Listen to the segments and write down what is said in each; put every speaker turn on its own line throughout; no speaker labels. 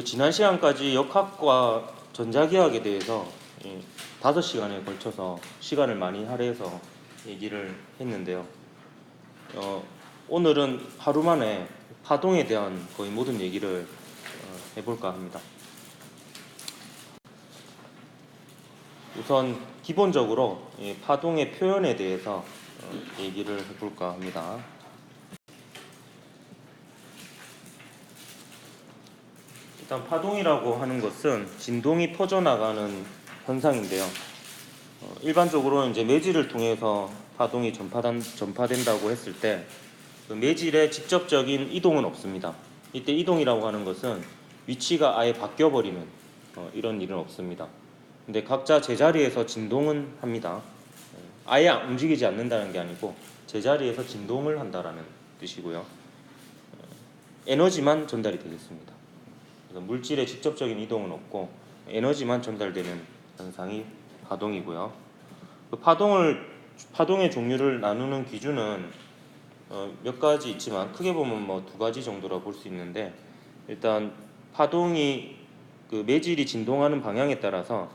지난 시간까지 역학과 전자기학에 대해서 5시간에 걸쳐서 시간을 많이 할애해서 얘기를 했는데요. 오늘은 하루 만에 파동에 대한 거의 모든 얘기를 해볼까 합니다. 우선 기본적으로 파동의 표현에 대해서 얘기를 해볼까 합니다. 일단 파동이라고 하는 것은 진동이 퍼져나가는 현상인데요. 일반적으로 이제 매질을 통해서 파동이 전파된다고 했을 때 그 매질의 직접적인 이동은 없습니다. 이때 이동이라고 하는 것은 위치가 아예 바뀌어버리는 이런 일은 없습니다. 근데 각자 제자리에서 진동은 합니다. 아예 움직이지 않는다는 게 아니고 제자리에서 진동을 한다라는 뜻이고요. 에너지만 전달이 되겠습니다. 그래서 물질의 직접적인 이동은 없고 에너지만 전달되는 현상이 파동이고요. 그 파동의 종류를 나누는 기준은 몇 가지 있지만 크게 보면 뭐 2가지 정도라 볼 수 있는데, 일단 파동이 그 매질이 진동하는 방향에 따라서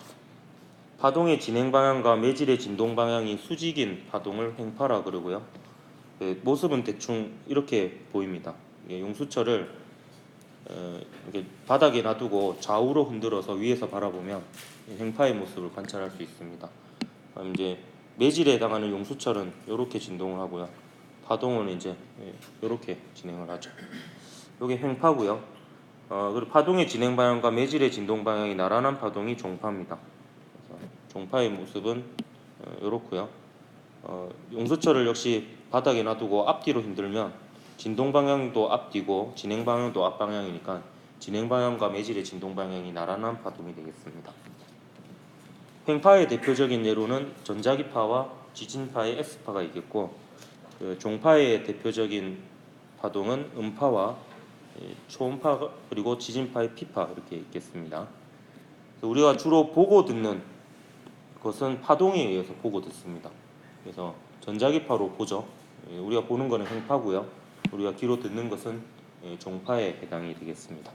파동의 진행 방향과 매질의 진동 방향이 수직인 파동을 횡파라 그러고요. 그 모습은 대충 이렇게 보입니다. 용수철을 이렇게 바닥에 놔두고 좌우로 흔들어서 위에서 바라보면 횡파의 모습을 관찰할 수 있습니다. 이제 매질에 해당하는 용수철은 이렇게 진동을 하고요. 파동은 이제 이렇게 진행을 하죠. 이게 횡파고요. 그리고 파동의 진행 방향과 매질의 진동 방향이 나란한 파동이 종파입니다. 그래서 종파의 모습은 이렇고요. 용수철을 역시 바닥에 놔두고 앞뒤로 흔들면 진동 방향도 앞뒤고 진행 방향도 앞방향이니까 진행 방향과 매질의 진동 방향이 나란한 파동이 되겠습니다. 횡파의 대표적인 예로는 전자기파와 지진파의 S파가 있겠고, 그 종파의 대표적인 파동은 음파와 초음파 그리고 지진파의 P파 이렇게 있겠습니다. 우리가 주로 보고 듣는 것은 파동에 의해서 보고 듣습니다. 그래서 전자기파로 보죠. 우리가 보는 것은 횡파고요. 우리가 귀로 듣는 것은 종파에 해당이 되겠습니다.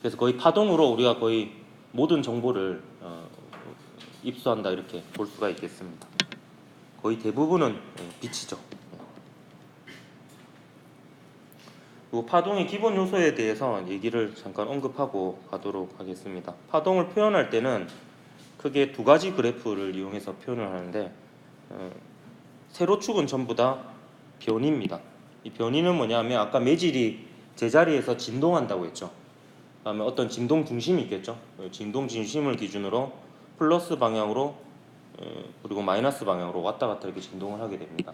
그래서 거의 파동으로 우리가 거의 모든 정보를 입수한다 이렇게 볼 수가 있겠습니다. 거의 대부분은 빛이죠. 그리고 파동의 기본 요소에 대해서 얘기를 잠깐 언급하고 가도록 하겠습니다. 파동을 표현할 때는 크게 2가지 그래프를 이용해서 표현을 하는데, 세로축은 전부 다 변위입니다. 이 변위는 뭐냐면 아까 매질이 제자리에서 진동한다고 했죠. 그다음에 어떤 진동 중심이 있겠죠. 진동 중심을 기준으로 플러스 방향으로 그리고 마이너스 방향으로 왔다 갔다 이렇게 진동을 하게 됩니다.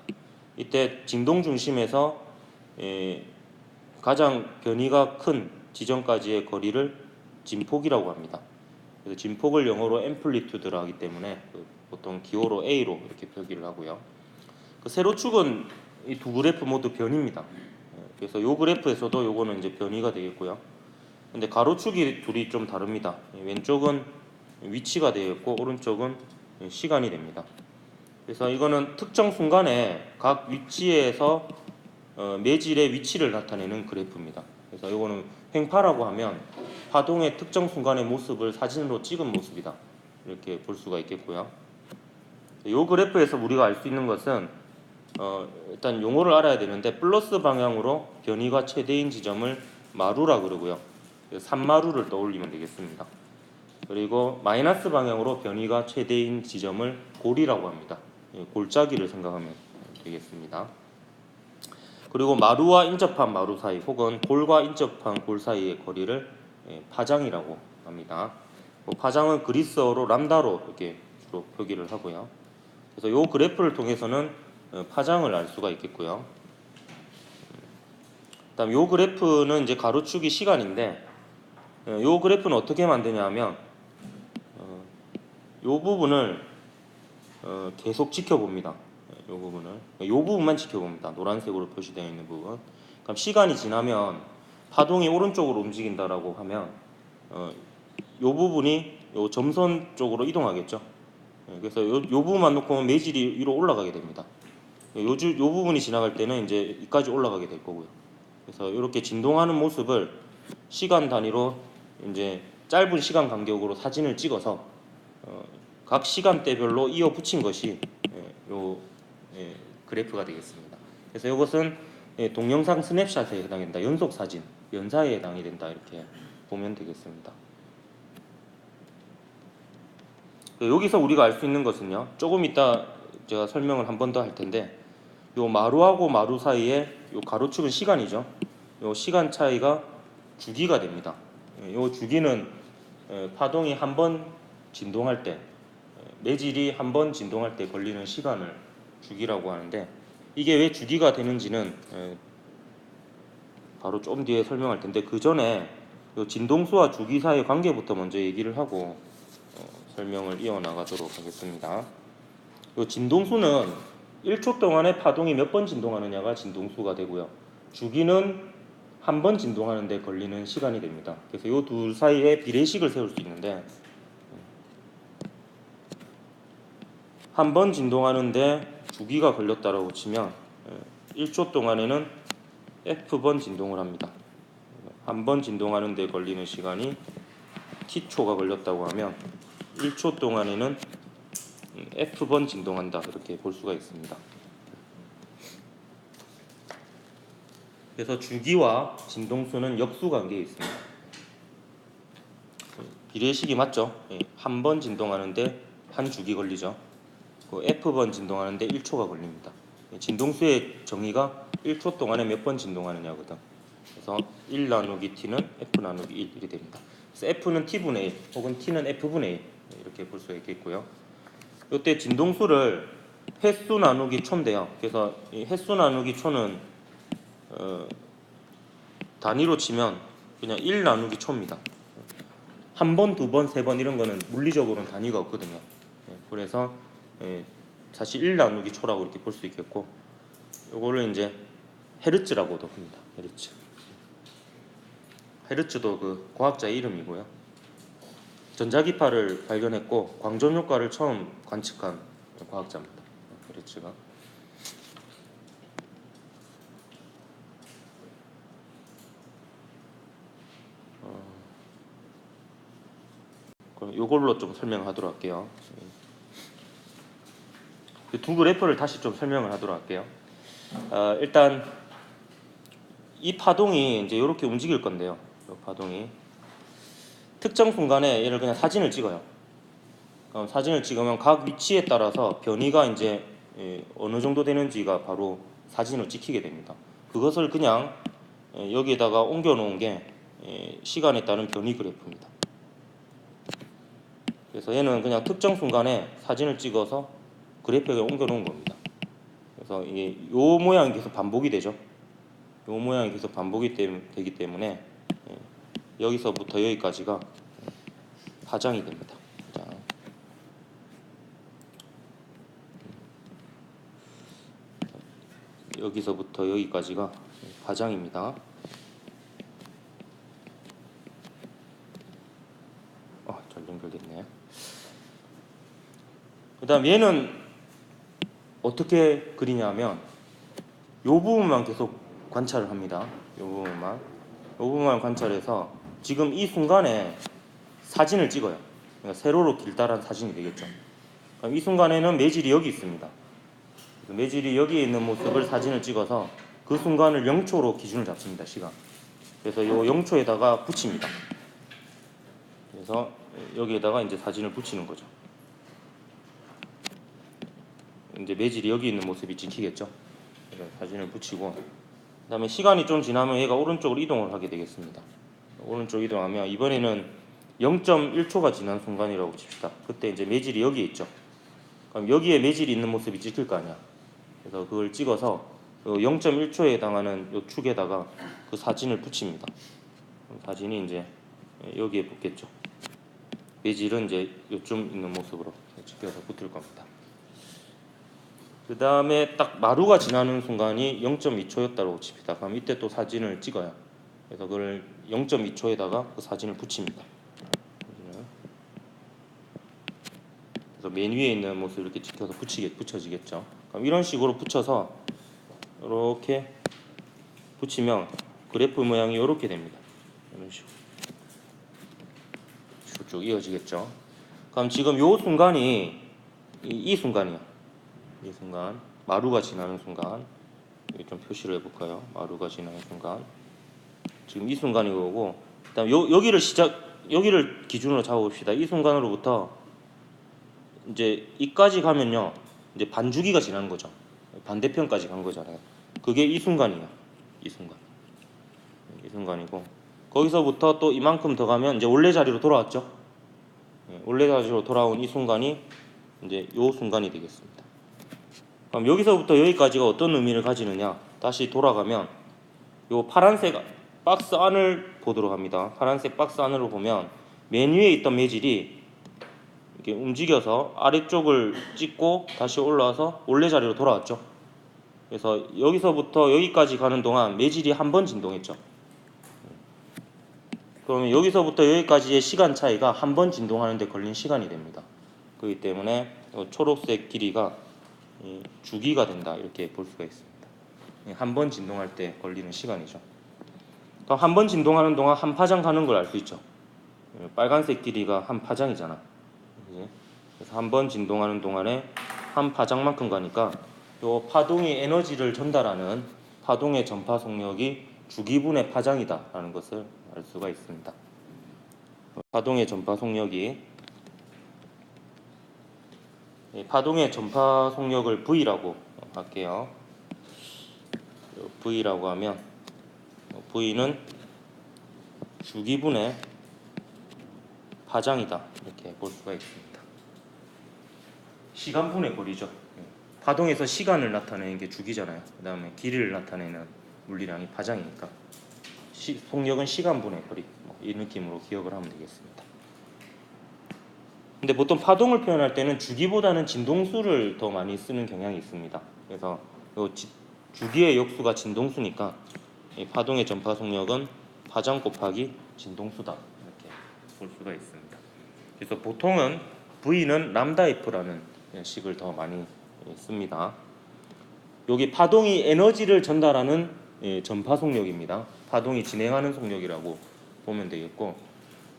이때 진동 중심에서 가장 변이가 큰 지점까지의 거리를 진폭이라고 합니다. 그래서 진폭을 영어로 앰플리튜드라 하기 때문에 보통 기호로 A로 이렇게 표기를 하고요. 그 세로축은 이 2 그래프 모두 변입니다. 그래서 이 그래프에서도 요거는 이제 변이가 되겠고요. 근데 가로축이 둘이 좀 다릅니다. 왼쪽은 위치가 되어 있고 오른쪽은 시간이 됩니다. 그래서 이거는 특정 순간에 각 위치에서 매질의 위치를 나타내는 그래프입니다. 그래서 이거는 횡파라고 하면 파동의 특정 순간의 모습을 사진으로 찍은 모습이다 이렇게 볼 수가 있겠고요. 이 그래프에서 우리가 알 수 있는 것은 일단 용어를 알아야 되는데, 플러스 방향으로 변이가 최대인 지점을 마루라 그러고요. 산마루를 떠올리면 되겠습니다. 그리고 마이너스 방향으로 변이가 최대인 지점을 골이라고 합니다. 골짜기를 생각하면 되겠습니다. 그리고 마루와 인접한 마루 사이 혹은 골과 인접한 골 사이의 거리를 파장이라고 합니다. 파장은 그리스어로 람다로 이렇게 주로 표기를 하고요. 그래서 이 그래프를 통해서는 파장을 알 수가 있겠고요. 그다음 이 그래프는 이제 가로축이 시간인데, 이 그래프는 어떻게 만드냐면 이 부분을 계속 지켜봅니다. 이 부분만 지켜봅니다. 노란색으로 표시되어 있는 부분. 그럼 시간이 지나면 파동이 오른쪽으로 움직인다라고 하면 이 부분이 이 점선 쪽으로 이동하겠죠. 그래서 이 부분만 놓고 보면 매질이 위로 올라가게 됩니다. 이 부분이 지나갈 때는 이제 여기까지 올라가게 될 거고요. 그래서 이렇게 진동하는 모습을 시간 단위로 이제 짧은 시간 간격으로 사진을 찍어서 각 시간대별로 이어 붙인 것이 요 그래프가 되겠습니다. 그래서 이것은 동영상 스냅샷에 해당된다. 연속 사진, 연사에 해당이 된다. 이렇게 보면 되겠습니다. 여기서 우리가 알 수 있는 것은요. 조금 이따 제가 설명을 한 번 더 할 텐데, 요 마루하고 마루 사이에 요 가로축은 시간이죠. 요 시간 차이가 주기가 됩니다. 요 주기는 파동이 한 번 진동할 때, 매질이 한 번 진동할 때 걸리는 시간을 주기라고 하는데, 이게 왜 주기가 되는지는 바로 좀 뒤에 설명할 텐데, 그 전에 요 진동수와 주기 사이의 관계부터 먼저 얘기를 하고 설명을 이어나가도록 하겠습니다. 요 진동수는 1초 동안에 파동이 몇 번 진동하느냐가 진동수가 되고요. 주기는 한 번 진동하는데 걸리는 시간이 됩니다. 그래서 이 둘 사이에 비례식을 세울 수 있는데, 한 번 진동하는데 주기가 걸렸다라고 치면 1초 동안에는 F번 진동을 합니다. 한 번 진동하는데 걸리는 시간이 T초가 걸렸다고 하면 1초 동안에는 F번 진동한다, 이렇게 볼 수가 있습니다. 그래서 주기와 진동수는 역수관계에 있습니다. 비례식이 맞죠? 한 번 진동하는데 한 주기 걸리죠. 그 F번 진동하는데 1초가 걸립니다. 진동수의 정의가 1초 동안에 몇 번 진동하느냐거든. 그래서 1 나누기 T는 F 나누기 1 이렇게 됩니다. 그래서 F는 T분의 1 혹은 T는 F분의 1 이렇게 볼 수가 있겠고요. 이때 진동수를 횟수 나누기 초인데요. 그래서 이 횟수 나누기 초는 단위로 치면 그냥 1 나누기 초입니다. 한 번, 두 번, 세 번 이런 거는 물리적으로는 단위가 없거든요. 그래서 사실 1 나누기 초라고 이렇게 볼 수 있겠고, 요거를 이제 헤르츠라고도 합니다. 헤르츠. 헤르츠도 그 과학자의 이름이고요. 전자기파를 발견했고 광전 효과를 처음 관측한 과학자입니다. 헤르츠가. 그럼 이걸로 좀 설명하도록 할게요. 두 그래프를 다시 좀 설명을 하도록 할게요. 일단 이 파동이 이제 이렇게 움직일 건데요. 이 파동이 특정 순간에 얘를 그냥 사진을 찍어요. 그럼 사진을 찍으면 각 위치에 따라서 변이가 이제 어느 정도 되는지가 바로 사진으로 찍히게 됩니다. 그것을 그냥 여기에다가 옮겨 놓은 게 시간에 따른 변이 그래프입니다. 그래서 얘는 그냥 특정 순간에 사진을 찍어서 그래프에 옮겨 놓은 겁니다. 그래서 이게 요 모양이 계속 반복이 되죠. 요 모양이 계속 반복이 되기 때문에 여기서부터 여기까지가 파장이 됩니다. 여기서부터 여기까지가 파장입니다. 잘 연결됐네요. 그 다음 얘는 어떻게 그리냐면 요 부분만 계속 관찰을 합니다. 요 부분만 관찰해서 지금 이 순간에 사진을 찍어요. 그러니까 세로로 길다란 사진이 되겠죠. 그럼 이 순간에는 매질이 여기 있습니다. 매질이 여기에 있는 모습을 사진을 찍어서 그 순간을 0초로 기준을 잡습니다. 시간. 그래서 요 0초에다가 붙입니다. 그래서 여기에다가 이제 사진을 붙이는 거죠. 이제 매질이 여기 있는 모습이 찍히겠죠. 사진을 붙이고, 그다음에 시간이 좀 지나면 얘가 오른쪽으로 이동을 하게 되겠습니다. 오른쪽 이동하면 이번에는 0.1초가 지난 순간이라고 칩시다. 그때 이제 매질이 여기에 있죠. 그럼 여기에 매질이 있는 모습이 찍힐 거 아니야. 그래서 그걸 찍어서 0.1초에 해당하는 요 축에다가 그 사진을 붙입니다. 사진이 이제 여기에 붙겠죠. 매질은 이제 요쯤 있는 모습으로 찍혀서 붙을 겁니다. 그 다음에 딱 마루가 지나는 순간이 0.2초였다고 칩시다. 그럼 이때 또 사진을 찍어요. 그래서 그걸 0.2초에다가 그 사진을 붙입니다. 그래서 맨 위에 있는 모습을 이렇게 찍혀서 붙여지겠죠. 그럼 이런 식으로 붙여서 이렇게 붙이면 그래프 모양이 이렇게 됩니다. 이런 식으로 쭉 이어지겠죠. 그럼 지금 요 순간이 이 순간이요. 이 순간 마루가 지나는 순간 여기 좀 표시를 해볼까요? 마루가 지나는 순간 지금 이 순간이 거고, 그다음 여기를 기준으로 잡아봅시다. 이 순간으로부터 이제 이까지 가면요, 이제 반주기가 지나는 거죠. 반대편까지 간 거잖아요. 그게 이 순간이에요. 이 순간. 이 순간이고, 거기서부터 또 이만큼 더 가면 이제 원래 자리로 돌아왔죠. 원래 자리로 돌아온 이 순간이 이제 요 순간이 되겠습니다. 그럼 여기서부터 여기까지가 어떤 의미를 가지느냐? 다시 돌아가면 요 파란색 박스 안을 보도록 합니다. 파란색 박스 안으로 보면 맨 위에 있던 매질이 이렇게 움직여서 아래쪽을 찍고 다시 올라와서 원래 자리로 돌아왔죠. 그래서 여기서부터 여기까지 가는 동안 매질이 한 번 진동했죠. 그러면 여기서부터 여기까지의 시간 차이가 한 번 진동하는 데 걸린 시간이 됩니다. 그렇기 때문에 초록색 길이가 주기가 된다, 이렇게 볼 수가 있습니다. 한 번 진동할 때 걸리는 시간이죠. 그럼 한 번 진동하는 동안 한 파장 가는 걸 알 수 있죠. 빨간색 길이가 한 파장이잖아. 그래서 한 번 진동하는 동안에 한 파장만큼 가니까 요 파동이 에너지를 전달하는 파동의 전파 속력이 주기분의 파장이다라는 것을 알 수가 있습니다. 파동의 전파 속력이, 파동의 전파 속력을 V라고 할게요. V라고 하면 V는 주기분의 파장이다, 이렇게 볼 수가 있습니다. 시간분의 거리죠. 파동에서 시간을 나타내는 게 주기잖아요. 그 다음에 길이를 나타내는 물리량이 파장이니까 속력은 시간분의 거리, 이 느낌으로 기억을 하면 되겠습니다. 근데 보통 파동을 표현할 때는 주기보다는 진동수를 더 많이 쓰는 경향이 있습니다. 그래서 주기의 역수가 진동수니까 이 파동의 전파 속력은 파장 곱하기 진동수다, 이렇게 볼 수가 있습니다. 그래서 보통은 V는 람다 F라는 식을 더 많이 씁니다. 여기 파동이 에너지를 전달하는 전파 속력입니다. 파동이 진행하는 속력이라고 보면 되겠고,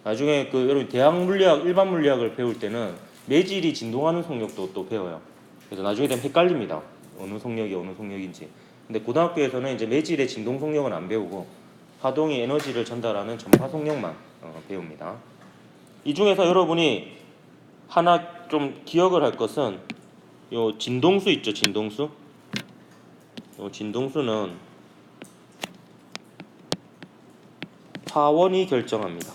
나중에 여러분 대학 물리학, 일반 물리학을 배울 때는 매질이 진동하는 속력도 또 배워요. 그래서 나중에 되면 헷갈립니다. 어느 속력이 어느 속력인지. 근데 고등학교에서는 이제 매질의 진동 속력은 안 배우고 파동이 에너지를 전달하는 전파 속력만 배웁니다. 이 중에서 여러분이 하나 좀 기억을 할 것은 요 진동수 있죠, 진동수. 요 진동수는 파원이 결정합니다.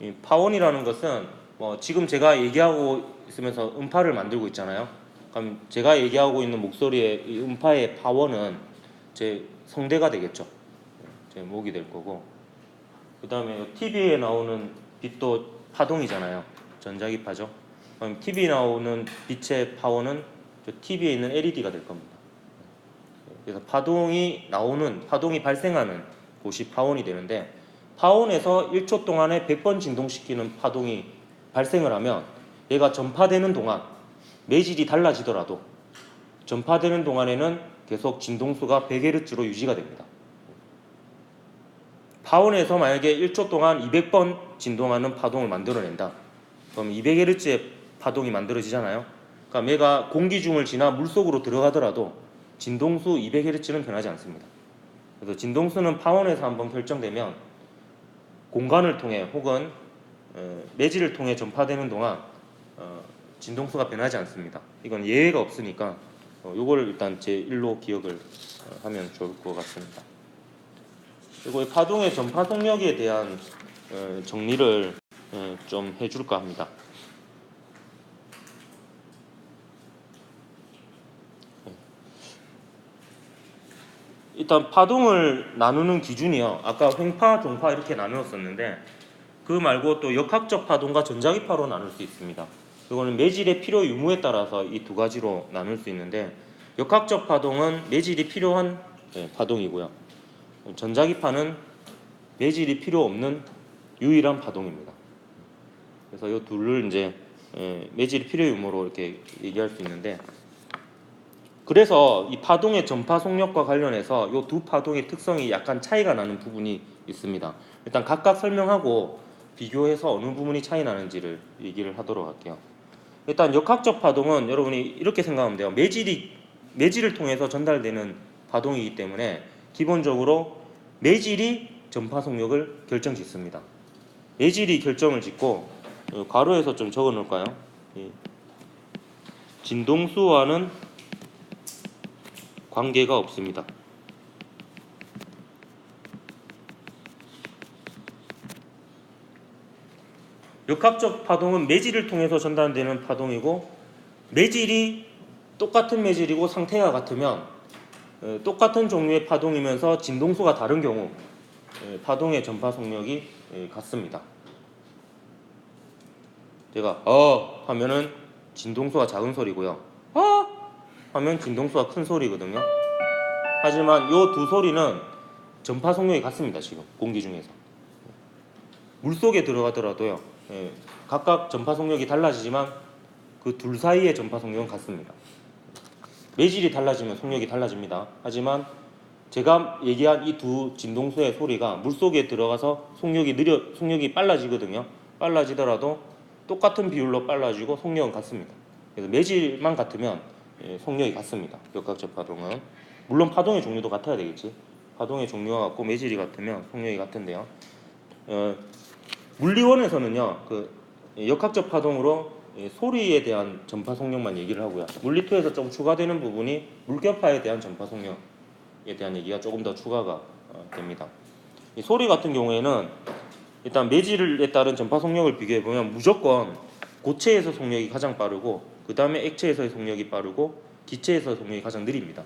이 파원이라는 것은 지금 제가 얘기하고 있으면서 음파를 만들고 있잖아요. 그럼 제가 얘기하고 있는 목소리의 이 음파의 파원은 제 성대가 되겠죠. 제 목이 될 거고, 그 다음에 TV에 나오는 빛도 파동이잖아요. 전자기파죠. 그럼 TV에 나오는 빛의 파원은 TV에 있는 LED가 될 겁니다. 그래서 파동이 발생하는 곳이 파원이 되는데, 파원에서 1초 동안에 100번 진동시키는 파동이 발생을 하면 얘가 전파되는 동안 매질이 달라지더라도 전파되는 동안에는 계속 진동수가 100Hz로 유지가 됩니다. 파원에서 만약에 1초 동안 200번 진동하는 파동을 만들어낸다. 그럼 200Hz의 파동이 만들어지잖아요. 그러니까 얘가 공기 중을 지나 물속으로 들어가더라도 진동수 200Hz는 변하지 않습니다. 그래서 진동수는 파원에서 한번 결정되면 공간을 통해 혹은 매질을 통해 전파되는 동안 진동수가 변하지 않습니다. 이건 예외가 없으니까 요거를 일단 제1로 기억을 하면 좋을 것 같습니다. 그리고 파동의 전파 속력에 대한 정리를 좀 해줄까 합니다. 일단 파동을 나누는 기준이요, 아까 횡파, 종파 이렇게 나누었었는데 그 말고 또 역학적 파동과 전자기파로 나눌 수 있습니다. 이거는 매질의 필요 유무에 따라서 이 두 가지로 나눌 수 있는데, 역학적 파동은 매질이 필요한 파동이고요, 전자기파는 매질이 필요 없는 유일한 파동입니다. 그래서 이 둘을 이제 매질이 필요 유무로 이렇게 얘기할 수 있는데, 그래서 이 파동의 전파 속력과 관련해서 이 두 파동의 특성이 약간 차이가 나는 부분이 있습니다. 일단 각각 설명하고 비교해서 어느 부분이 차이 나는지를 얘기를 하도록 할게요. 일단 역학적 파동은 여러분이 이렇게 생각하면 돼요. 매질을 통해서 전달되는 파동이기 때문에 기본적으로 매질이 전파 속력을 결정짓습니다. 매질이 결정을 짓고 괄호에서 좀 적어 놓을까요? 진동수와는 관계가 없습니다. 역학적 파동은 매질을 통해서 전달되는 파동이고, 매질이 똑같은 매질이고 상태가 같으면 똑같은 종류의 파동이면서 진동수가 다른 경우 파동의 전파 속력이 같습니다. 제가 하면은 진동수가 작은 소리고요. 하면 진동수가 큰 소리거든요. 하지만 이 두 소리는 전파 속력이 같습니다. 지금 공기 중에서 물속에 들어가더라도요. 각각 전파 속력이 달라지지만 그 둘 사이의 전파 속력은 같습니다. 매질이 달라지면 속력이 달라집니다. 하지만 제가 얘기한 이 두 진동수의 소리가 물속에 들어가서 속력이 빨라지거든요. 빨라지더라도 똑같은 비율로 빨라지고 속력은 같습니다. 그래서 매질만 같으면 속력이 같습니다. 역학적 파동은. 물론 파동의 종류도 같아야 되겠지. 파동의 종류가 같고 매질이 같으면 속력이 같은데요. 물리원에서는요, 그 역학적 파동으로 소리에 대한 전파 속력만 얘기를 하고요. 물리2에서 좀 추가되는 부분이 물격파에 대한 전파 속력에 대한 얘기가 조금 더 추가가 됩니다. 이 소리 같은 경우에는 일단 매질에 따른 전파 속력을 비교해 보면 무조건 고체에서 속력이 가장 빠르고 그 다음에 액체에서의 속력이 빠르고 기체에서 속력이 가장 느립니다.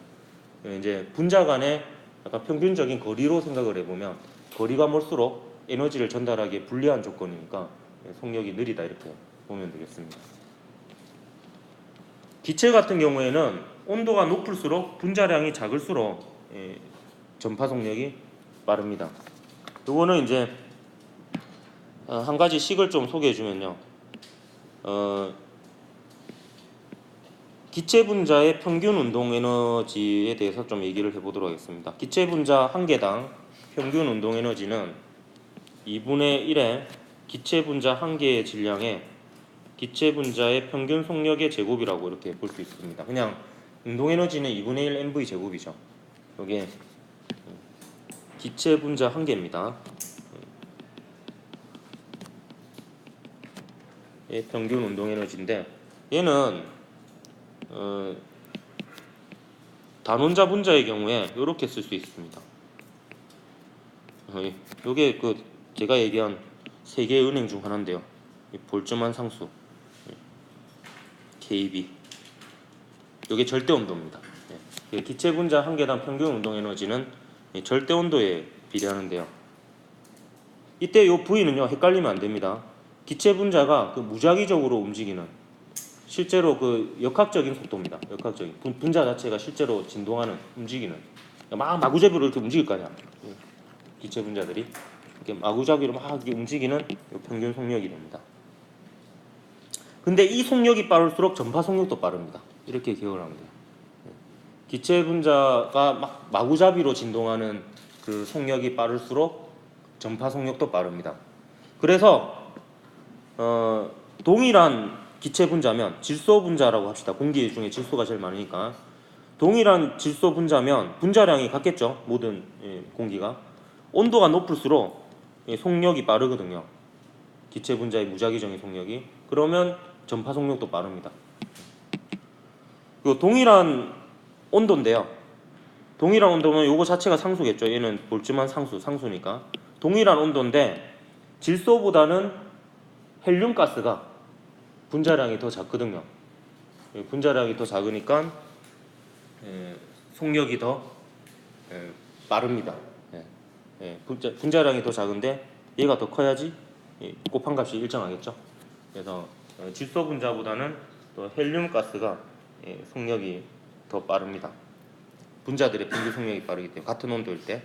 이제 분자 간의 약간 평균적인 거리로 생각을 해보면 거리가 멀수록 에너지를 전달하기에 불리한 조건이니까 속력이 느리다 이렇게 보면 되겠습니다. 기체 같은 경우에는 온도가 높을수록 분자량이 작을수록 전파 속력이 빠릅니다. 이거는 이제 한 가지 식을 좀 소개해 주면요. 기체 분자의 평균 운동 에너지에 대해서 좀 얘기를 해보도록 하겠습니다. 기체 분자 한 개당 평균 운동 에너지는 2분의 1의 기체 분자 한 개의 질량에 기체 분자의 평균 속력의 제곱이라고 이렇게 볼 수 있습니다. 그냥 운동 에너지는 2분의 1 mv 제곱이죠. 이게 기체 분자 한 개입니다. 평균 운동 에너지인데 얘는 단원자 분자의 경우에 이렇게 쓸 수 있습니다. 이게 그 제가 얘기한 세 개의 은행 중 하나인데요. 볼츠만 상수 KB. 이게 절대 온도입니다. 기체 분자 한 개당 평균 운동 에너지는 절대 온도에 비례하는데요. 이때 이 V는요 헷갈리면 안 됩니다. 기체 분자가 그 무작위적으로 움직이는 실제로 그 역학적인 속도입니다. 역학적인 분자 자체가 실제로 진동하는 움직이는 막 마구잡이로 이렇게 움직일 거 아니야. 기체 분자들이 이렇게 마구잡이로 막 이렇게 움직이는 평균 속력이 됩니다. 근데 이 속력이 빠를수록 전파 속력도 빠릅니다. 이렇게 기억을 하면 돼요. 기체 분자가 막 마구잡이로 진동하는 그 속력이 빠를수록 전파 속력도 빠릅니다. 그래서 동일한 기체 분자면 질소 분자라고 합시다. 공기 중에 질소가 제일 많으니까 동일한 질소 분자면 분자량이 같겠죠. 모든 공기가 온도가 높을수록 속력이 빠르거든요. 기체 분자의 무작위적인 속력이. 그러면 전파 속력도 빠릅니다. 그리고 동일한 온도인데요. 동일한 온도면 요거 자체가 상수겠죠. 얘는 볼츠만 상수니까. 동일한 온도인데 질소보다는 헬륨 가스가 분자량이 더 작거든요. 분자량이 더 작으니까 속력이 더 빠릅니다. 분자량이 더 작은데 얘가 더 커야지 곱한값이 일정하겠죠. 그래서 질소 분자보다는 또 헬륨 가스가 속력이 더 빠릅니다. 분자들의 평균 속력이 빠르기 때문에 같은 온도일 때.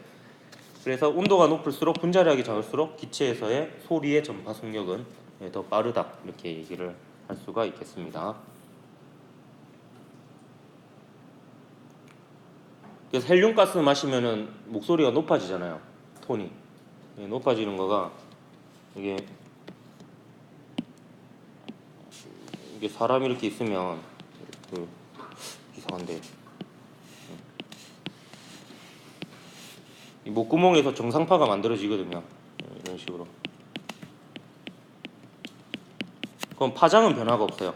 그래서 온도가 높을수록 분자량이 작을수록 기체에서의 소리의 전파 속력은 더 빠르다 이렇게 얘기를 할 수가 있겠습니다. 그래서 헬륨가스 마시면은 목소리가 높아지잖아요. 톤이 높아지는 거가 이게 사람이 이렇게 있으면 이상한데 이 목구멍에서 정상파가 만들어지거든요. 이런 식으로. 그럼 파장은 변화가 없어요.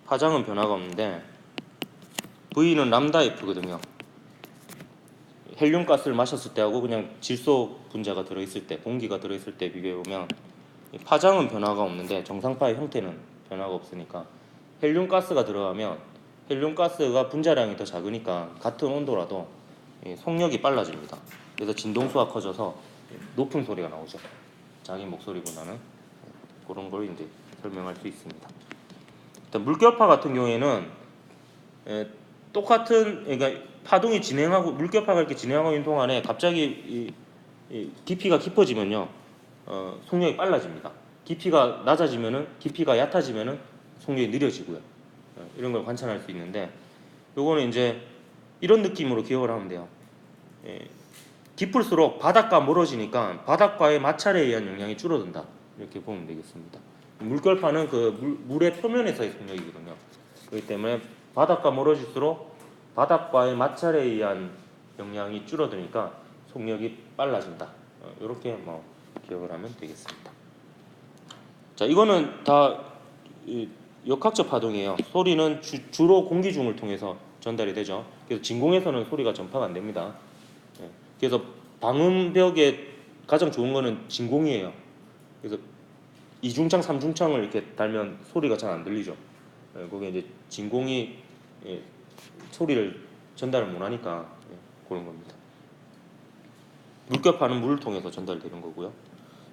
파장은 변화가 없는데 V는 람다 F거든요. 헬륨가스를 마셨을 때하고 그냥 질소 분자가 들어있을 때, 공기가 들어있을 때 비교해보면 파장은 변화가 없는데 정상파의 형태는 변화가 없으니까 헬륨가스가 들어가면 헬륨가스가 분자량이 더 작으니까 같은 온도라도 속력이 빨라집니다. 그래서 진동수가 커져서 높은 소리가 나오죠. 자기 목소리보다는. 그런 걸 이제 설명할 수 있습니다. 일단 물결파 같은 경우에는 똑같은, 그러니까 파동이 진행하고 물결파가 이렇게 진행하고 있는 동안에 갑자기 깊이가 깊어지면요, 속력이 빨라집니다. 깊이가 낮아지면은, 깊이가 얕아지면은 속력이 느려지고요. 이런 걸 관찰할 수 있는데, 요거는 이제 이런 느낌으로 기억을 하면 돼요. 깊을수록 바닥과 멀어지니까 바닥과의 마찰에 의한 영향이 줄어든다. 이렇게 보면 되겠습니다. 물결파는 그 물의 표면에서의 속력이거든요. 그렇기 때문에 바닥과 멀어질수록 바닥과의 마찰에 의한 영향이 줄어드니까 속력이 빨라진다. 이렇게 기억을 하면 되겠습니다. 자, 이거는 다 역학적 파동이에요. 소리는 주로 공기 중을 통해서 전달이 되죠. 그래서 진공에서는 소리가 전파가 안 됩니다. 그래서 방음벽에 가장 좋은 거는 진공이에요. 그래서 이중창, 삼중창을 이렇게 달면 소리가 잘 안 들리죠. 거기에 이제 진공이 소리를 전달을 못하니까 그런 겁니다. 물결파는 물을 통해서 전달되는 거고요.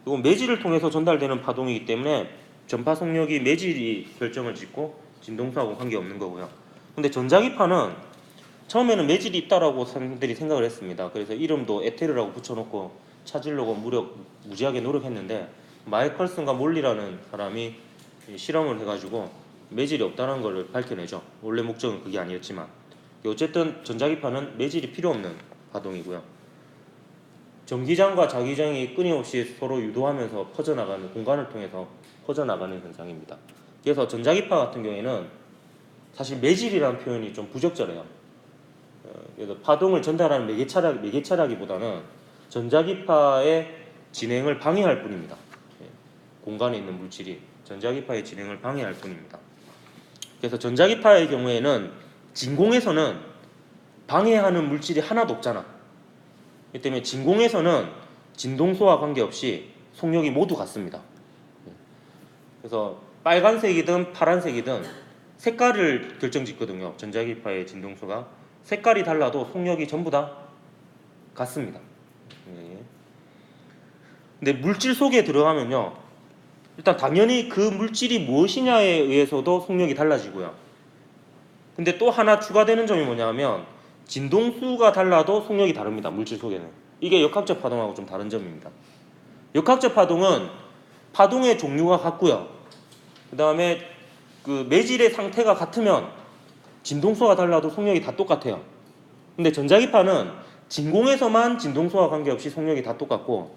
이건 매질을 통해서 전달되는 파동이기 때문에 전파 속력이 매질이 결정을 짓고 진동수하고 관계없는 거고요. 근데 전자기파는 처음에는 매질이 있다라고 사람들이 생각을 했습니다. 그래서 이름도 에테르라고 붙여놓고 찾으려고 무지하게 노력했는데 마이컬슨과 몰리라는 사람이 실험을 해가지고 매질이 없다는 것을 밝혀내죠. 원래 목적은 그게 아니었지만 어쨌든 전자기파는 매질이 필요 없는 파동이고요. 전기장과 자기장이 끊임없이 서로 유도하면서 퍼져나가는, 공간을 통해서 퍼져나가는 현상입니다. 그래서 전자기파 같은 경우에는 사실 매질이라는 표현이 좀 부적절해요. 그래서 파동을 전달하는 매개차라기보다는 전자기파의 진행을 방해할 뿐입니다. 공간에 있는 물질이 전자기파의 진행을 방해할 뿐입니다. 그래서 전자기파의 경우에는 진공에서는 방해하는 물질이 하나도 없잖아. 그렇기 때문에 진공에서는 진동수와 관계없이 속력이 모두 같습니다. 그래서 빨간색이든 파란색이든 색깔을 결정짓거든요. 전자기파의 진동수가 색깔이 달라도 속력이 전부 다 같습니다. 근데 물질 속에 들어가면요, 일단 당연히 그 물질이 무엇이냐에 의해서도 속력이 달라지고요. 근데 또 하나 추가되는 점이 뭐냐면 진동수가 달라도 속력이 다릅니다. 물질 속에는. 이게 역학적 파동하고 좀 다른 점입니다. 역학적 파동은 파동의 종류가 같고요. 그 다음에 그 매질의 상태가 같으면 진동수가 달라도 속력이 다 똑같아요. 근데 전자기파는 진공에서만 진동수와 관계없이 속력이 다 똑같고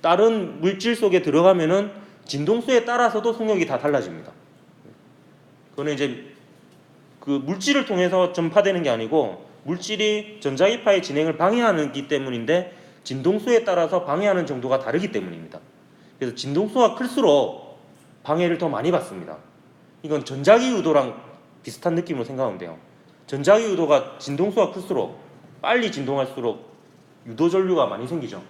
다른 물질 속에 들어가면은 진동수에 따라서도 속력이 다 달라집니다. 그거는 이제 그 물질을 통해서 전파되는 게 아니고 물질이 전자기파의 진행을 방해하기 때문인데 진동수에 따라서 방해하는 정도가 다르기 때문입니다. 그래서 진동수가 클수록 방해를 더 많이 받습니다. 이건 전자기 유도랑 비슷한 느낌으로 생각하면 돼요. 전자기 유도가 진동수가 클수록 빨리 진동할수록 유도 전류가 많이 생기죠.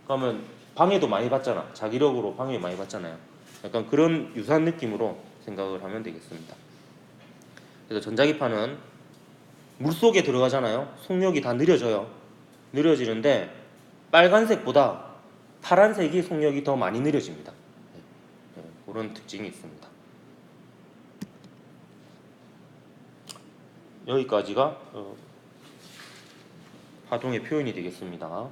그러면 방해도 많이 받잖아. 자기력으로 방해 많이 받잖아요. 약간 그런 유사한 느낌으로 생각을 하면 되겠습니다. 그래서 전자기파는 물속에 들어가잖아요. 속력이 다 느려져요. 느려지는데 빨간색보다 파란색이 속력이 더 많이 느려집니다. 그런 특징이 있습니다. 여기까지가 파동의 표현이 되겠습니다.